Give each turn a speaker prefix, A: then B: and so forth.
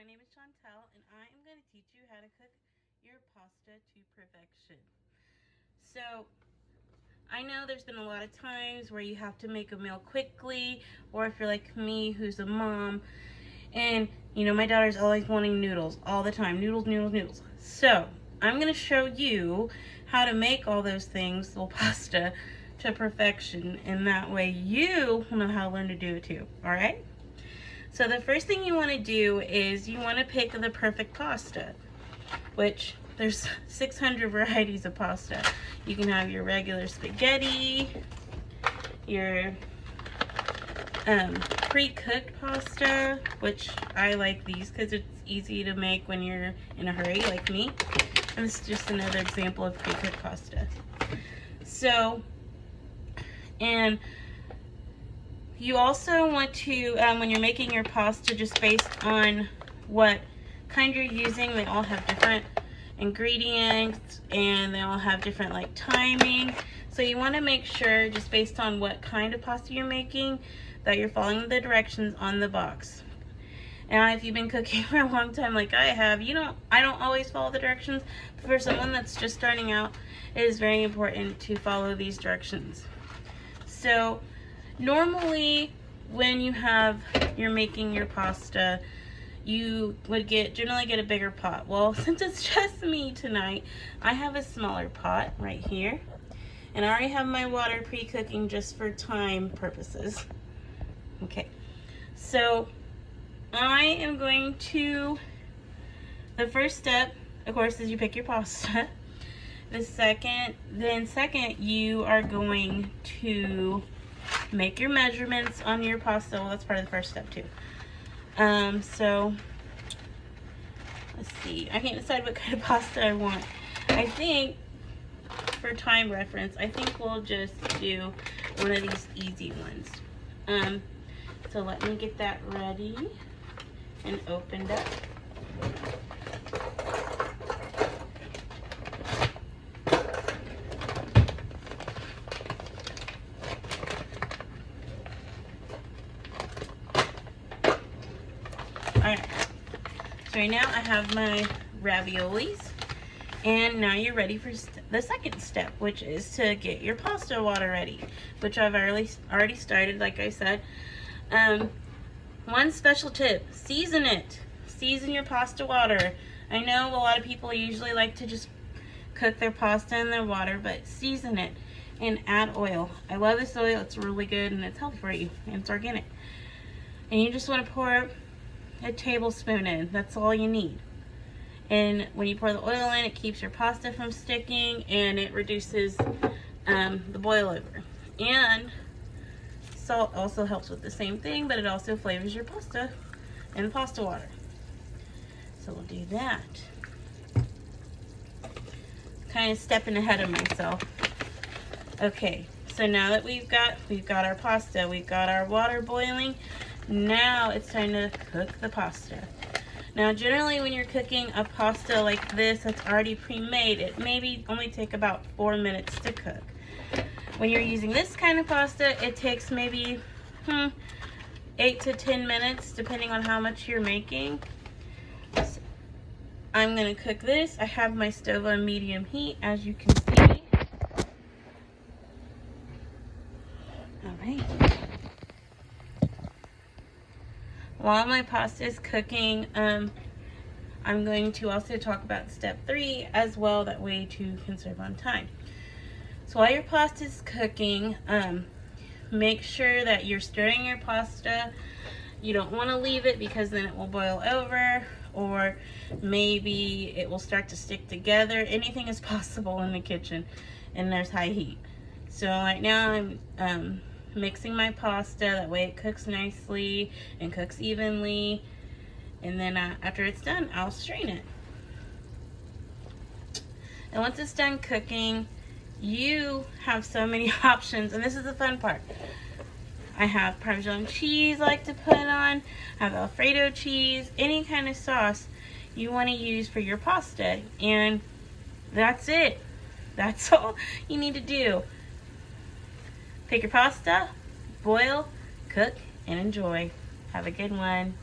A: name is Chantel, and I am going to teach you how to cook your pasta to perfection. So, I know there's been a lot of times where you have to make a meal quickly, or if you're like me, who's a mom, and my daughter's always wanting noodles all the time. Noodles, noodles, noodles. So, I'm going to show you how to make all those things, little pasta, to perfection, and that way you will know how to learn to do it too, alright? So the first thing you want to do is you want to pick the perfect pasta, which there's 600 varieties of pasta. You can have your regular spaghetti, your pre-cooked pasta, which I like these because it's easy to make when you're in a hurry like me. And this is just another example of pre-cooked pasta. So, and you also want to, when you're making your pasta, just based on what kind you're using, they all have different ingredients and they all have different like timing. So you want to make sure, just based on what kind of pasta you're making, that you're following the directions on the box. And if you've been cooking for a long time like I have, I don't always follow the directions, but for someone that's just starting out, it is very important to follow these directions. So normally when you're making your pasta, you would generally get a bigger pot. Well, since it's just me tonight, I have a smaller pot right here. And I already have my water pre-cooking just for time purposes. Okay, so I am going to, the first step, of course, is you pick your pasta. Second, you are going to make your measurements on your pasta. Well, that's part of the first step too. So let's see. I can't decide what kind of pasta I want. I think, for time reference, I think we'll just do one of these easy ones. So let me get that ready and opened up. Alright, so right now I have my raviolis, and now you're ready for the second step, which is to get your pasta water ready, which I've already started, like I said. One special tip, season it. Season your pasta water. I know a lot of people usually like to just cook their pasta in their water, but season it and add oil. I love this oil, it's really good and it's healthy for you, and it's organic. And you just want to pour a tablespoon in. That's all you need. And when you pour the oil in, it keeps your pasta from sticking and it reduces the boil over. And salt also helps with the same thing, but it also flavors your pasta and the pasta water. So we'll do that. Kind of stepping ahead of myself. Okay, so now that we've got our pasta, we've got our water boiling. Now it's time to cook the pasta. Now generally when you're cooking a pasta like this that's already pre-made, it maybe only take about 4 minutes to cook. When you're using this kind of pasta, it takes maybe 8 to 10 minutes depending on how much you're making. So I'm going to cook this. I have my stove on medium heat, as you can see. Alright. While my pasta is cooking, I'm going to also talk about step 3 as well, that way to conserve on time. So while your pasta is cooking, make sure that you're stirring your pasta. You don't want to leave it because then it will boil over, or maybe it will start to stick together. Anything is possible in the kitchen and there's high heat. So right now I'm mixing my pasta, that way it cooks nicely and cooks evenly, and then after it's done, I'll strain it. And once it's done cooking, you have so many options, and this is the fun part. I have Parmesan cheese I like to put on, I have Alfredo cheese, any kind of sauce you want to use for your pasta, and that's it. That's all you need to do. Pick your pasta, boil, cook, and enjoy. Have a good one.